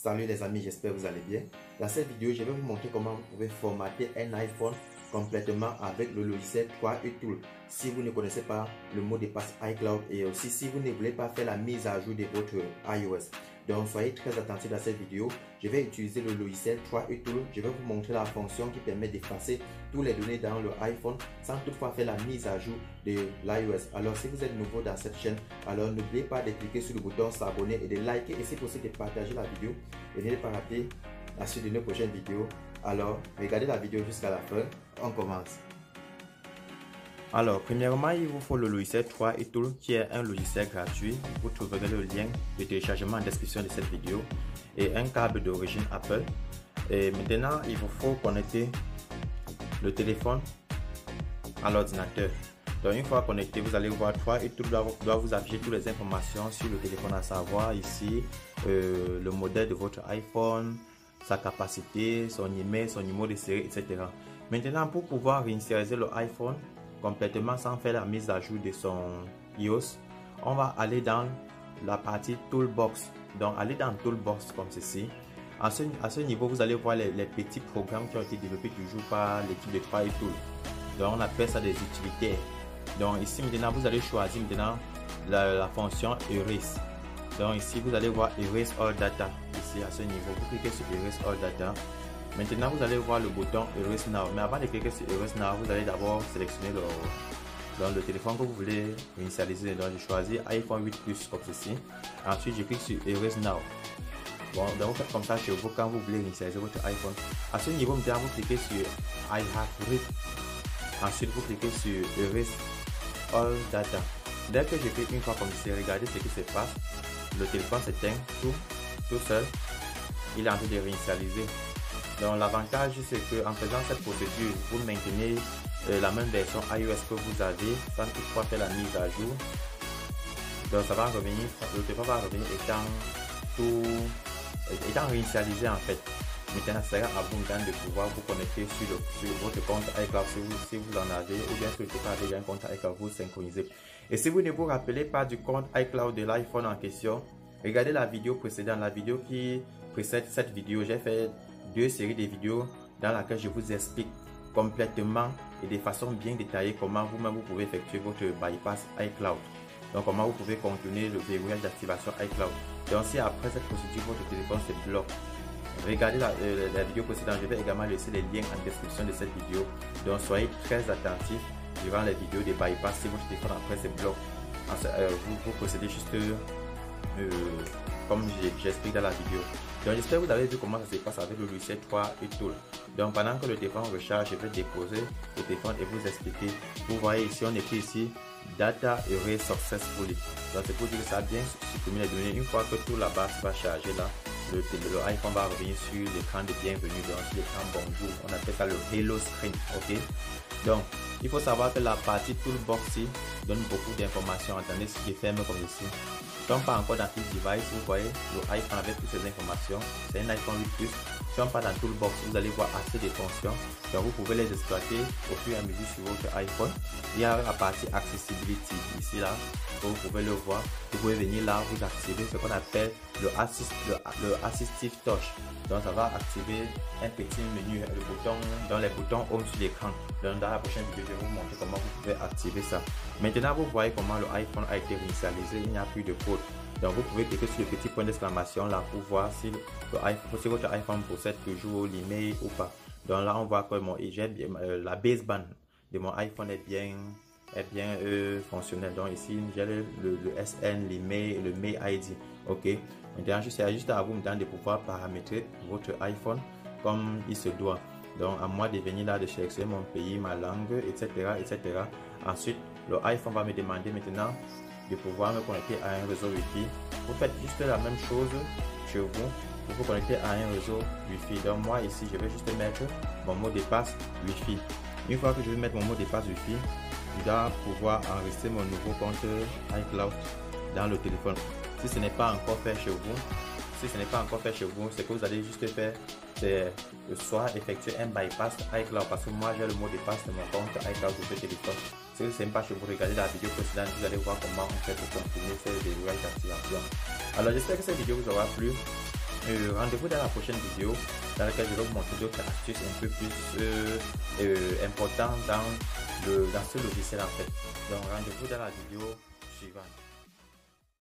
Salut les amis, j'espère que vous allez bien. Dans cette vidéo, je vais vous montrer comment vous pouvez formater un iPhone complètement avec le logiciel 3U Tool. Si vous ne connaissez pas le mot de passe iCloud et aussi si vous ne voulez pas faire la mise à jour de votre iOS. Donc soyez très attentifs dans cette vidéo. Je vais utiliser le logiciel 3U Tool. Je vais vous montrer la fonction qui permet d'effacer toutes les données dans le iPhone sans toutefois faire la mise à jour de l'iOS. Alors si vous êtes nouveau dans cette chaîne, alors n'oubliez pas de cliquer sur le bouton s'abonner et de liker et si possible de partager la vidéo. Et n'allez pas rater la suite de nos prochaines vidéos. Alors regardez la vidéo jusqu'à la fin. On commence. Alors, premièrement, il vous faut le logiciel 3U Tool qui est un logiciel gratuit. Vous trouverez le lien de téléchargement en description de cette vidéo et un câble d'origine Apple. Et maintenant, il vous faut connecter le téléphone à l'ordinateur. Donc, une fois connecté, vous allez voir 3U Tool doit vous afficher toutes les informations sur le téléphone, à savoir ici le modèle de votre iPhone, sa capacité, son email, son numéro de série, etc. Maintenant, pour pouvoir réinitialiser le iPhone complètement sans faire la mise à jour de son iOS, on va aller dans la partie Toolbox. Donc, allez dans Toolbox comme ceci. À ce niveau, vous allez voir les petits programmes qui ont été développés toujours par l'équipe de 3U Tool. Donc, on appelle ça des utilitaires. Donc, ici, maintenant, vous allez choisir maintenant la fonction Erase. Donc, ici, vous allez voir Erase All Data. Ici, à ce niveau, vous cliquez sur Erase All Data. Maintenant, vous allez voir le bouton Erase Now. Mais avant de cliquer sur Erase Now, vous allez d'abord sélectionner le téléphone que vous voulez initialiser. Donc, je choisis iPhone 8 Plus comme ceci. Ensuite, je clique sur Erase Now. Bon, donc vous faites comme ça chez vous quand vous voulez initialiser votre iPhone. À ce niveau, maintenant, vous cliquez sur I have read. Ensuite, vous cliquez sur Erase All Data. Dès que je clique une fois comme ceci, regardez ce qui se passe. Le téléphone s'éteint tout seul. Il est en train de réinitialiser. Donc l'avantage c'est que en faisant cette procédure, vous maintenez la même version iOS que vous avez sans toutefois faire la mise à jour. Donc ça va revenir, le téléphone va revenir étant réinitialisé en fait. Maintenant, ça sera à vous de pouvoir vous connecter sur votre compte iCloud si vous en avez, ou bien si vous avez déjà un compte iCloud, vous synchronisez. Et si vous ne vous rappelez pas du compte iCloud de l'iPhone en question, regardez la vidéo précédente, la vidéo qui précède cette vidéo. J'ai fait deux séries de vidéos dans laquelle je vous explique complètement et de façon bien détaillée comment vous-même vous pouvez effectuer votre bypass iCloud. Donc comment vous pouvez contourner le verrouillage d'activation iCloud. Donc si après cette procédure votre téléphone se bloque, regardez la vidéo précédente. Je vais également laisser les liens en description de cette vidéo. Donc soyez très attentifs durant les vidéos de bypass. Si votre téléphone après se bloque, vous procédez juste comme j'explique dans la vidéo. Donc j'espère que vous avez vu comment ça se passe avec le logiciel 3U Tool. Donc pendant que le téléphone recharge, je vais déposer le téléphone et vous expliquer. Vous voyez ici, on écrit ici Data Erase Successfully. Donc c'est pour dire que ça a bien supprimé les données. Une fois que tout la base va charger là, le iPhone va revenir sur l'écran de bienvenue, donc sur l'écran bonjour. On appelle ça le Hello Screen. Ok. Donc il faut savoir que la partie Toolbox donne beaucoup d'informations. Attendez, ce qui est fermé comme ici. Donc pas encore dans Quick Device, vous voyez le iPhone avec toutes ces informations. C'est un iPhone 8 Plus. Si on part dans Toolbox, vous allez voir assez de fonctions. Donc vous pouvez les exploiter au fur et à mesure sur votre iPhone. Il y a la partie Accessibility ici là. Vous pouvez le voir. Vous pouvez venir là, vous activer ce qu'on appelle le Assistive Touch. Donc ça va activer un petit menu, dans les boutons Home sur l'écran. Donc dans la prochaine vidéo, je vais vous montrer comment vous pouvez activer ça. Maintenant, vous voyez comment le iPhone a été réinitialisé. Il n'y a plus de code. Donc vous pouvez cliquer sur le petit point d'exclamation là pour voir si votre iPhone possède toujours l'email ou pas. Donc là, on voit que la baseband de mon iPhone est bien fonctionnelle. Donc ici, j'ai le SN, l'email, le Mail ID. Ok. Maintenant, c'est juste à vous de pouvoir paramétrer votre iPhone comme il se doit. Donc à moi de venir là, de sélectionner mon pays, ma langue, etc. Ensuite, le iPhone va me demander maintenant de pouvoir me connecter à un réseau Wi-Fi. Vous faites juste la même chose chez vous pour vous connecter à un réseau Wi-Fi. Donc moi ici, je vais juste mettre mon mot de passe Wi-Fi. Une fois que je vais mettre mon mot de passe Wi-Fi, je dois pouvoir enregistrer mon nouveau compte iCloud dans le téléphone. Si ce n'est pas encore fait chez vous, ce que vous allez juste faire, c'est soit effectuer un bypass iCloud, parce que moi j'ai le mot de passe de mon compte iCloud sur ce téléphone. Si ce n'est pas chez vous, regardez la vidéo précédente, vous allez voir comment on fait pour continuer ce verrouillage d'activation. Alors j'espère que cette vidéo vous aura plu. Rendez-vous dans la prochaine vidéo dans laquelle je vais vous montrer d'autres astuces un peu plus importantes dans ce logiciel en fait. Donc rendez-vous dans la vidéo suivante.